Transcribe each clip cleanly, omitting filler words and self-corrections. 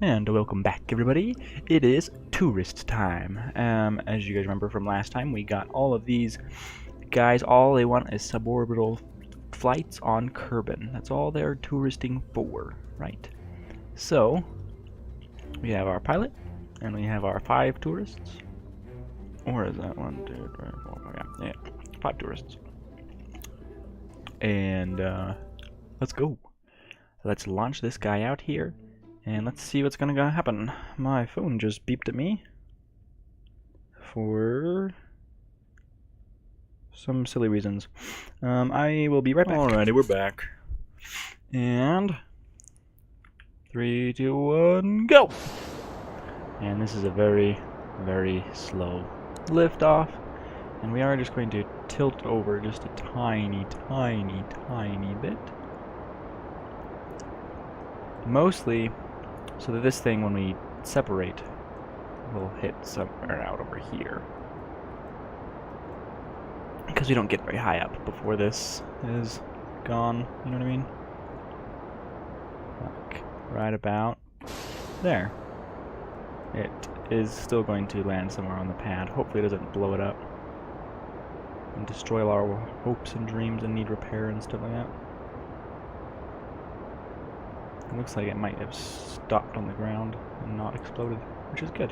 And welcome back, everybody. It is tourist time. As you guys remember from last time, we got all of these guys. All they want is suborbital flights on Kerbin. That's all they're touristing for, right? So, we have our pilot, and we have our 5 tourists. Or is that 1, 2, 3, 4, 5, yeah, 5 tourists. And, let's go. Let's launch this guy out here. And let's see what's gonna happen. My phone just beeped at me for some silly reasons. I will be right back. Alrighty, we're back. And 3, 2, 1, go! And this is a very, very slow liftoff. And we are just going to tilt over just a tiny, tiny, tiny bit. Mostly so that this thing, when we separate, will hit somewhere out over here. Because we don't get very high up before this is gone, you know what I mean? Like, right about there. It is still going to land somewhere on the pad. Hopefully it doesn't blow it up and destroy all our hopes and dreams and need repair and stuff like that. It looks like it might have stopped on the ground and not exploded, which is good.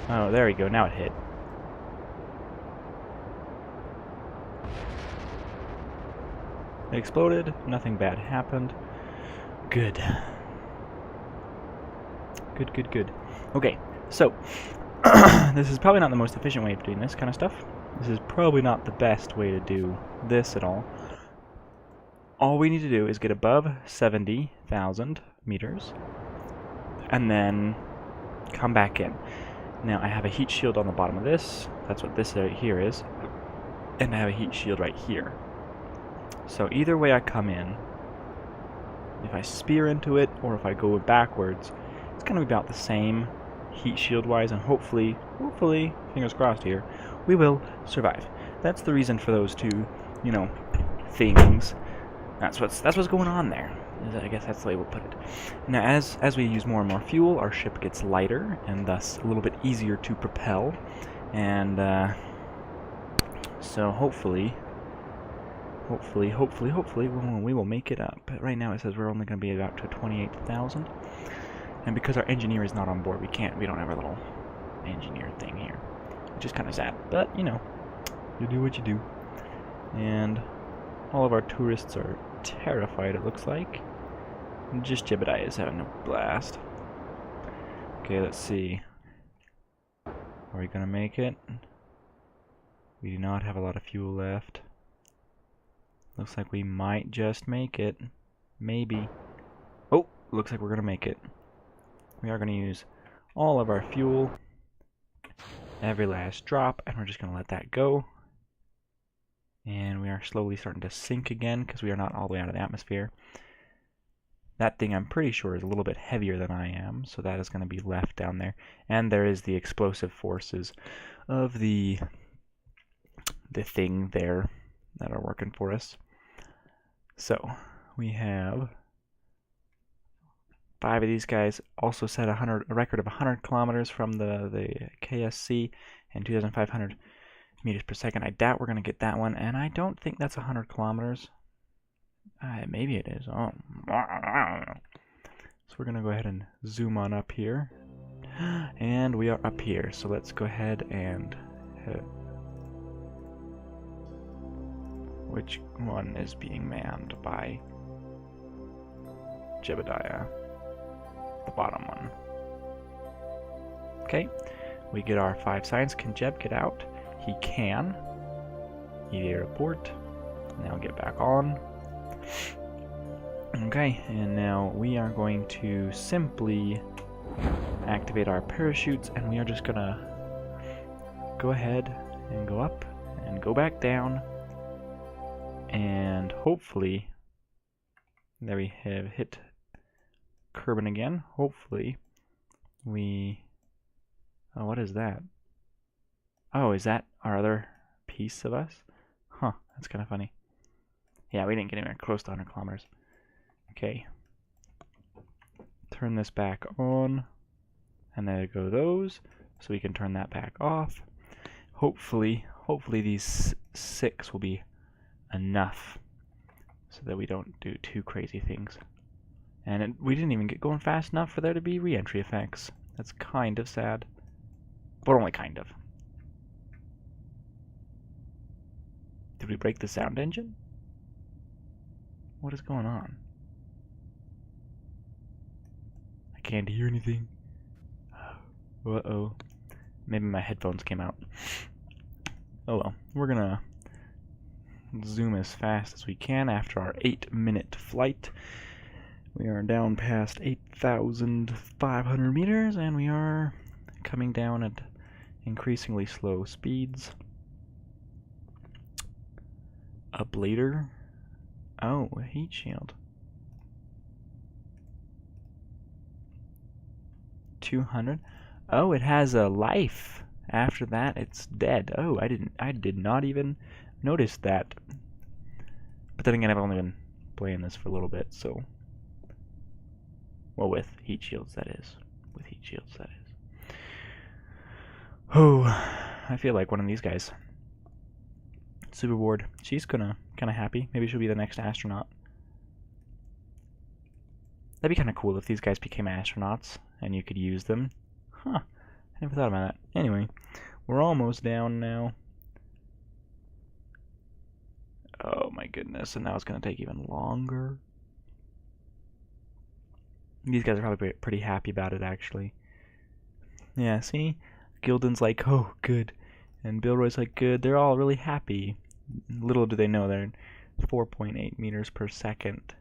Oh, there we go. Now it hit. It exploded. Nothing bad happened. Good. Good, good, good. Okay, so this is probably not the most efficient way of doing this kind of stuff. This is probably not the best way to do this at all. All we need to do is get above 70,000 meters and then come back in. Now I have a heat shield on the bottom of this. That's what this right here is. And I have a heat shield right here. So either way I come in, if I spear into it or if I go backwards, it's going to be about the same heat shield wise, and hopefully, fingers crossed here, we will survive. That's the reason for those two, you know, things. That's what's going on there. I guess that's the way we'll put it. Now, as we use more and more fuel, our ship gets lighter and thus a little bit easier to propel. And so hopefully, we will make it up. But right now it says we're only going to be about to 28,000. And because our engineer is not on board, we don't have our little engineer thing here, which is kind of sad. But you know, you do what you do. And all of our tourists are terrified, it looks like. And just Jebediah is having a blast. Okay, let's see. Are we gonna make it? We do not have a lot of fuel left. Looks like we might just make it. Maybe. Oh, looks like we're gonna make it. We are gonna use all of our fuel, every last drop, and we're just gonna let that go. And we are slowly starting to sink again because we are not all the way out of the atmosphere. That thing, I'm pretty sure, is a little bit heavier than I am, so that is going to be left down there. And there is the explosive forces of the thing there that are working for us. So we have 5 of these guys. Also set a record of 100 kilometers from the KSC and 2,500 meters per second. I doubt we're going to get that one, and I don't think that's 100 kilometers. Maybe it is. Oh, so we're going to go ahead and zoom on up here, and we are up here. So let's go ahead and hit. Which one is being manned by Jebediah? The bottom one. Okay, we get our 5 signs. Can Jeb get out? He can. EVA report. Now get back on. Okay, and now we are going to simply activate our parachutes, and we are just gonna go ahead and go up and go back down, and hopefully there we have hit Kerbin again. Hopefully we... Oh, what is that? Oh, is that our other piece of us? Huh, that's kind of funny. Yeah, we didn't get anywhere close to 100 kilometers. Okay. Turn this back on. And there go those. So we can turn that back off. Hopefully these 6 will be enough so that we don't do too crazy things. And we didn't even get going fast enough for there to be re-entry effects. That's kind of sad. But only kind of. Did we break the sound engine? What is going on? I can't hear anything. Uh-oh. Maybe my headphones came out. Oh well. We're gonna zoom as fast as we can after our 8-minute flight. We are down past 8,500 meters, and we are coming down at increasingly slow speeds. Ablator. Oh, a heat shield. 200. Oh, it has a life. After that, it's dead. Oh, I did not even notice that. But then again, I've only been playing this for a little bit, so. Well, with heat shields, that is. With heat shields, that is. Oh, I feel like one of these guys. Super bored. She's kind of happy. Maybe she'll be the next astronaut. That'd be kind of cool if these guys became astronauts and you could use them. Huh. I never thought about that. Anyway, we're almost down now. Oh my goodness, and now it's going to take even longer. These guys are probably pretty happy about it, actually. Yeah, see? Gildan's like, oh, good. And Bilroy's like, good. They're all really happy. Little do they know they're 4.8 meters per second.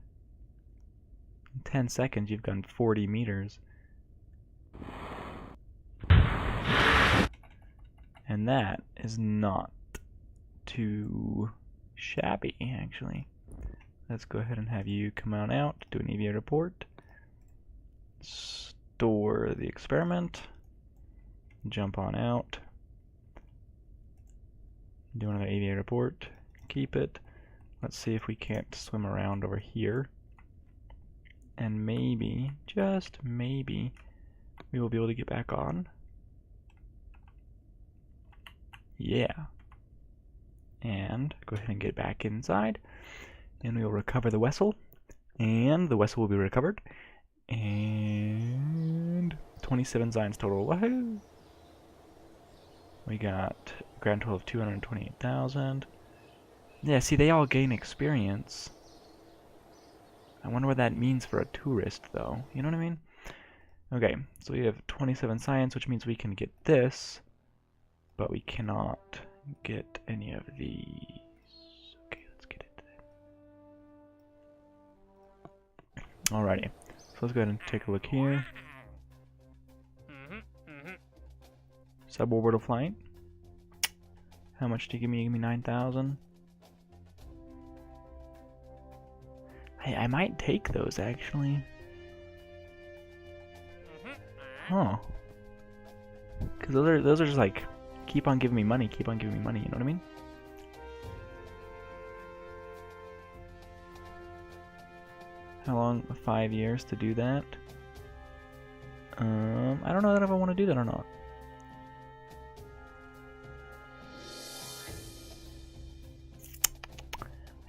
In 10 seconds, you've gone 40 meters. And that is not too shabby, actually. Let's go ahead and have you come on out, do an EVA report. Store the experiment. Jump on out. Do another EVA report. Keep it. Let's see if we can't swim around over here. And maybe, just maybe, we will be able to get back on. Yeah. And go ahead and get back inside. And we will recover the vessel. And the vessel will be recovered. And 27 Zines total. Woohoo! We got a grand total of 228,000. Yeah, see, they all gain experience. I wonder what that means for a tourist, though. You know what I mean? Okay, so we have 27 science, which means we can get this, but we cannot get any of these. Okay, let's get it then. Alrighty, so let's go ahead and take a look here. Suborbital flight. How much do you give me? Give me 9,000. I might take those, actually. Huh. Because those are just like, keep on giving me money, keep on giving me money, you know what I mean? How long? 5 years to do that? I don't know that if I want to do that or not.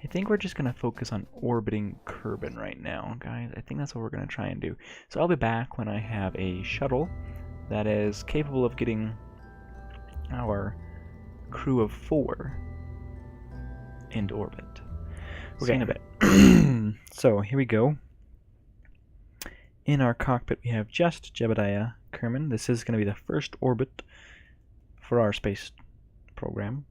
I think we're just going to focus on orbiting Kerbin right now, guys. I think that's what we're going to try and do. So I'll be back when I have a shuttle that is capable of getting our crew of 4 into orbit. Okay. See you in a bit. So here we go. In our cockpit we have just Jebediah Kerman. This is going to be the first orbit for our space program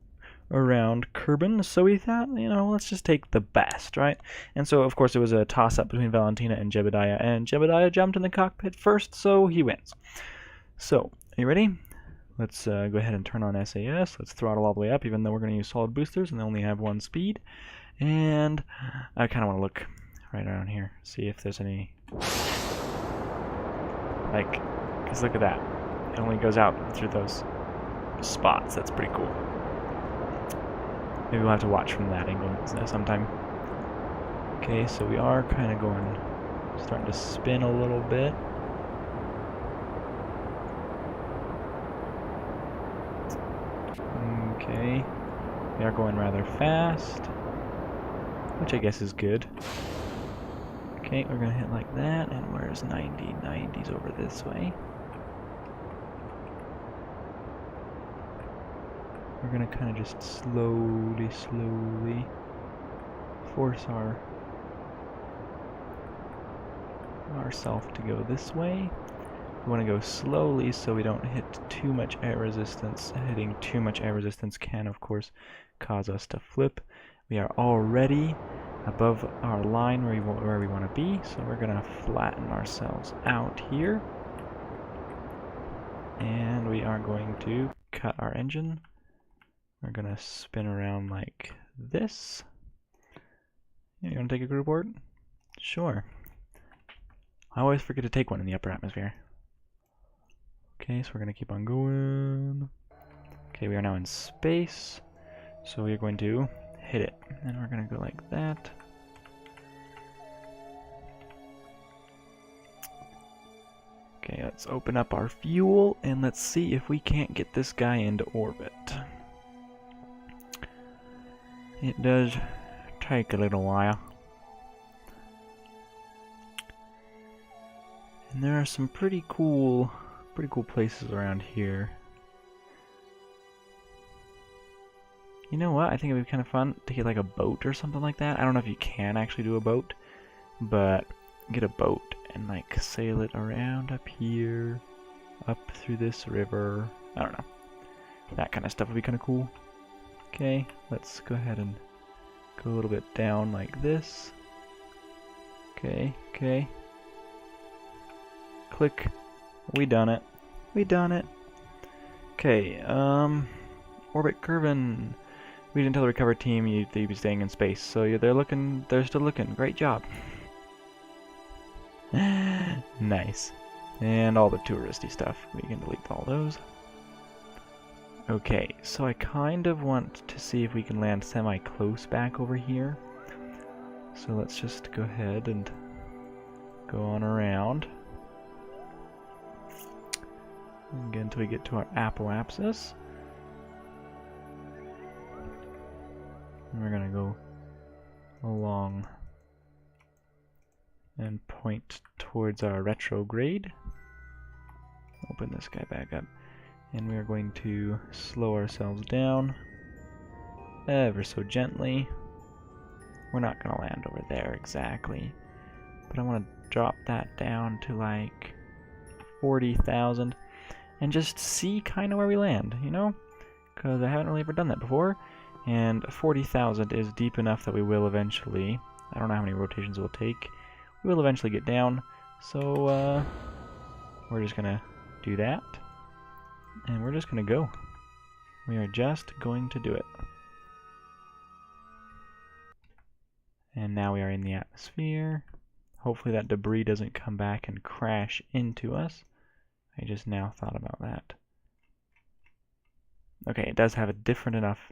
around Kerbin, so we thought, you know, let's just take the best, right? And so, of course, it was a toss-up between Valentina and Jebediah jumped in the cockpit first, so he wins. So, are you ready? Let's go ahead and turn on SAS. Let's throttle all the way up, even though we're going to use solid boosters and they only have 1 speed. And I kind of want to look right around here, see if there's any, like, because look at that. It only goes out through those spots. That's pretty cool. Maybe we'll have to watch from that angle sometime. Okay, so we are kind of starting to spin a little bit. Okay, we are going rather fast, which I guess is good. Okay, we're gonna hit like that, and where's 90? 90's over this way. We're gonna kind of just slowly force ourselves to go this way. We want to go slowly so we don't hit too much air resistance. Hitting too much air resistance can, of course, cause us to flip. We are already above our line where we want to be, so we're going to flatten ourselves out here. And we are going to cut our engine. We're going to spin around like this. You want to take a group board? Sure. I always forget to take one in the upper atmosphere. Okay, so we're going to keep on going. Okay, we are now in space. So we are going to hit it. And we're going to go like that. Okay, let's open up our fuel and let's see if we can't get this guy into orbit. It does take a little while. And there are some pretty cool places around here. You know what? I think it would be kind of fun to get like a boat or something like that. I don't know if you can actually do a boat, but get a boat and like sail it around up here, up through this river. I don't know. That kind of stuff would be kind of cool. Okay, let's go ahead and go a little bit down like this. Okay. Click. We done it. We done it. Okay, orbit curving. We didn't tell the recover team you'd be staying in space, so they're still looking. Great job. Nice. And all the touristy stuff. We can delete all those. Okay, so I kind of want to see if we can land semi-close back over here. So let's just go ahead and go on around. Again, until we get to our apoapsis. And we're gonna go along and point towards our retrograde. Open this guy back up. And we are going to slow ourselves down ever so gently. We're not gonna land over there exactly, but I want to drop that down to like 40,000 and just see kind of where we land, you know? Because I haven't really ever done that before, and 40,000 is deep enough that we will eventually, I don't know how many rotations it will take, we will eventually get down, so we're just gonna do that, and we're just gonna go. We are just going to do it. And now we are in the atmosphere. Hopefully that debris doesn't come back and crash into us. I just now thought about that. Okay, it does have a different enough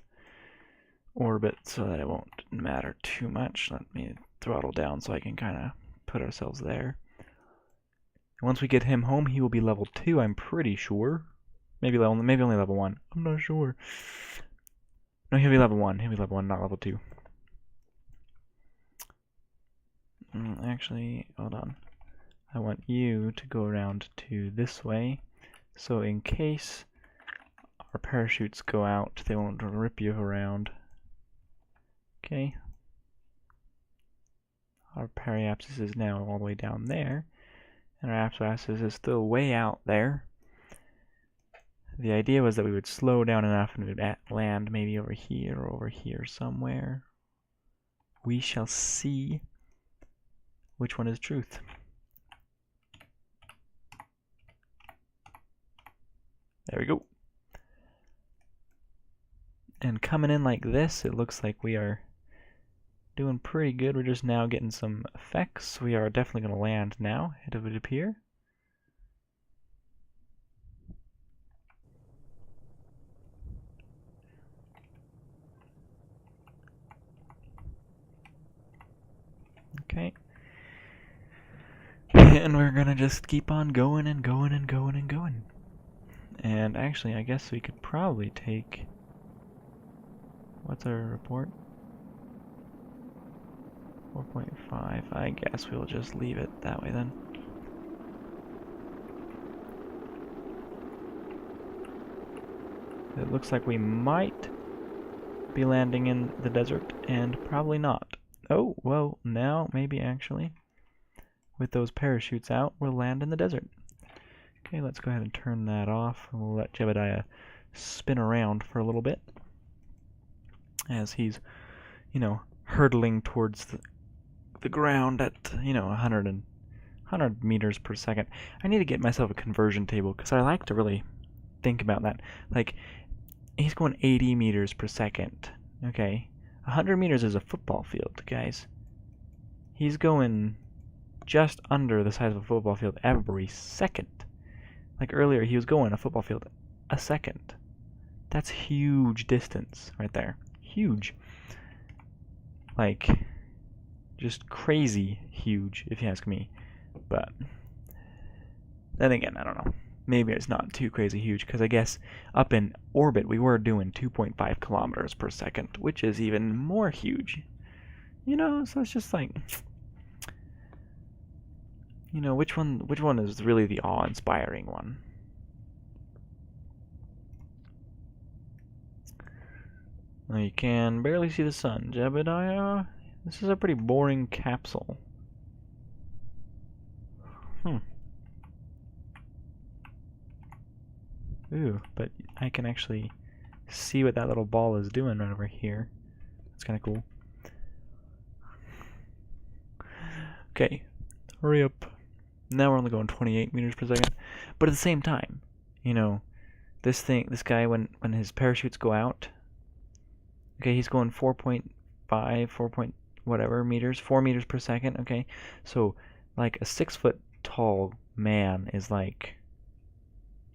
orbit so that it won't matter too much. Let me throttle down so I can kind of put ourselves there. Once we get him home, he will be level 2, I'm pretty sure. Maybe only level 1. I'm not sure. No, he'll be level 1. He'll be level 1, not level 2. Actually, hold on. I want you to go around to this way, so in case our parachutes go out, they won't rip you around. Okay. Our periapsis is now all the way down there, and our apoapsis is still way out there. The idea was that we would slow down enough and we would land maybe over here or over here somewhere. We shall see which one is truth. There we go. And coming in like this, it looks like we are doing pretty good. We're just now getting some effects. We are definitely going to land now, it would appear. Okay. And we're gonna just keep on going and going and going and going. And actually, I guess we could probably take... What's our report? 4.5. I guess we'll just leave it that way then. It looks like we might be landing in the desert, and probably not. Oh, well, now maybe actually, with those parachutes out, we'll land in the desert. Okay, let's go ahead and turn that off, and we'll let Jebediah spin around for a little bit as he's, you know, hurtling towards the ground at, you know, 100 meters per second. I need to get myself a conversion table, because I like to really think about that. Like, he's going 80 meters per second. Okay, 100 meters is a football field, guys. He's going just under the size of a football field every second. Like earlier, he was going a football field a second. That's huge distance right there. Huge. Like, just crazy huge, if you ask me. But then again, I don't know. Maybe it's not too crazy huge, because I guess up in orbit we were doing 2.5 kilometers per second, which is even more huge. You know, so it's just like, you know, which one is really the awe-inspiring one? Well, you can barely see the sun, Jebediah. This is a pretty boring capsule. Ooh, but I can actually see what that little ball is doing right over here. That's kind of cool. Okay, hurry up. Now we're only going 28 meters per second. But at the same time, you know, this guy, when his parachutes go out, okay, he's going 4.5, 4 point whatever meters, 4 meters per second, okay? So, like, a 6 foot tall man is like,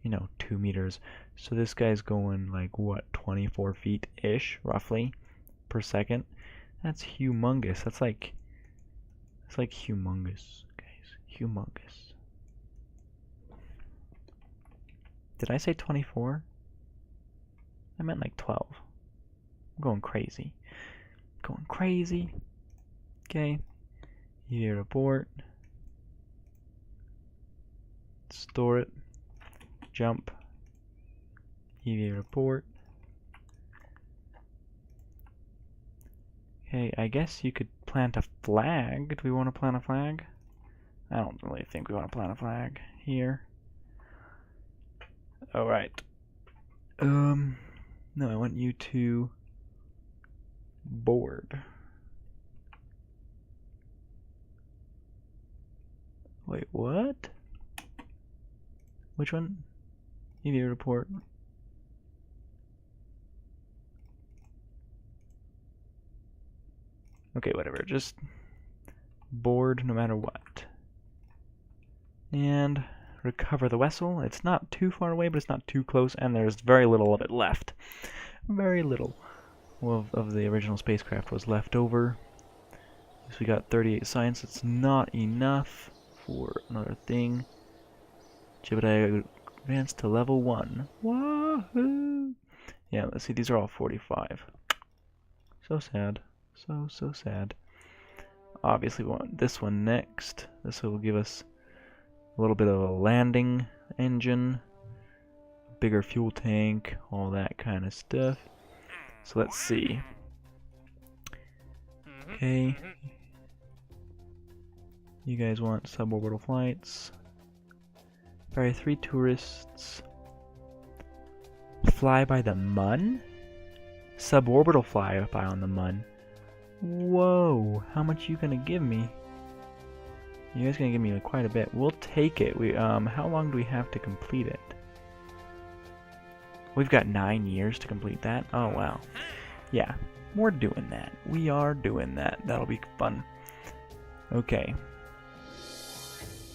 you know, 2 meters. So this guy's going like, what, 24 feet-ish, roughly, per second. That's humongous. That's like humongous, guys. Humongous. Did I say 24? I meant like 12. I'm going crazy. Going crazy. Okay. EVA report. Store it. Jump. EVA report. Okay, I guess you could plant a flag. Do we want to plant a flag? I don't really think we want to plant a flag here. Alright. No, I want you to board. Wait, what? Which one? EVA report. Okay, whatever. Just board no matter what. And recover the vessel. It's not too far away, but it's not too close, and there's very little of it left. Very little of the original spacecraft was left over. So we got 38 science. It's not enough for another thing. Jebediah advanced to level 1. Wahoo! Yeah, let's see, these are all 45. So sad. So sad. Obviously we want this one next. This will give us a little bit of a landing engine, bigger fuel tank, all that kind of stuff. So let's see. Okay. You guys want suborbital flights. Ferry 3 tourists. Fly by the Mun? Suborbital flyby on the Mun. Whoa, how much you gonna give me? You guys gonna give me quite a bit. We'll take it. How long do we have to complete it? We've got 9 years to complete that. Oh wow. Yeah, we're doing that. We are doing that. That'll be fun. Okay.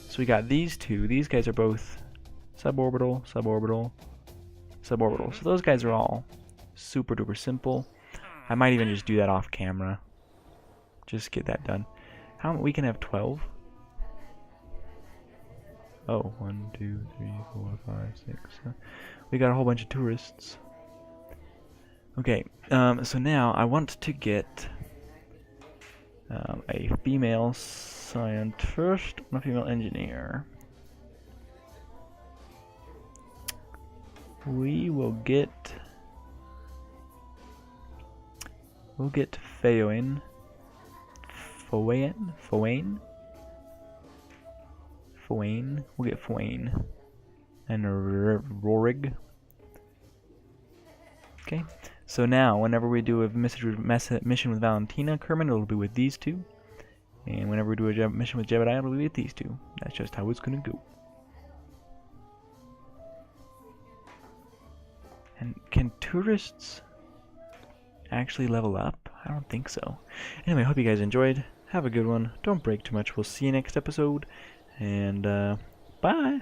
So we got these two. These guys are both suborbital, suborbital, suborbital. So those guys are all super duper simple. I might even just do that off camera. Just get that done. we can have 12? Oh, 1, 2, 3, 4, 5, 6, 7. We got a whole bunch of tourists. Okay, so now I want to get a female scientist and a female engineer. We'll get Faoin. We'll get Faoin. And Rorig. Okay. So now, whenever we do a mission with Valentina Kerman, it'll be with these two. And whenever we do a mission with Jebediah, it'll be with these two. That's just how it's gonna go. And can tourists actually level up? I don't think so. Anyway, I hope you guys enjoyed. Have a good one. Don't break too much. We'll see you next episode. And, bye!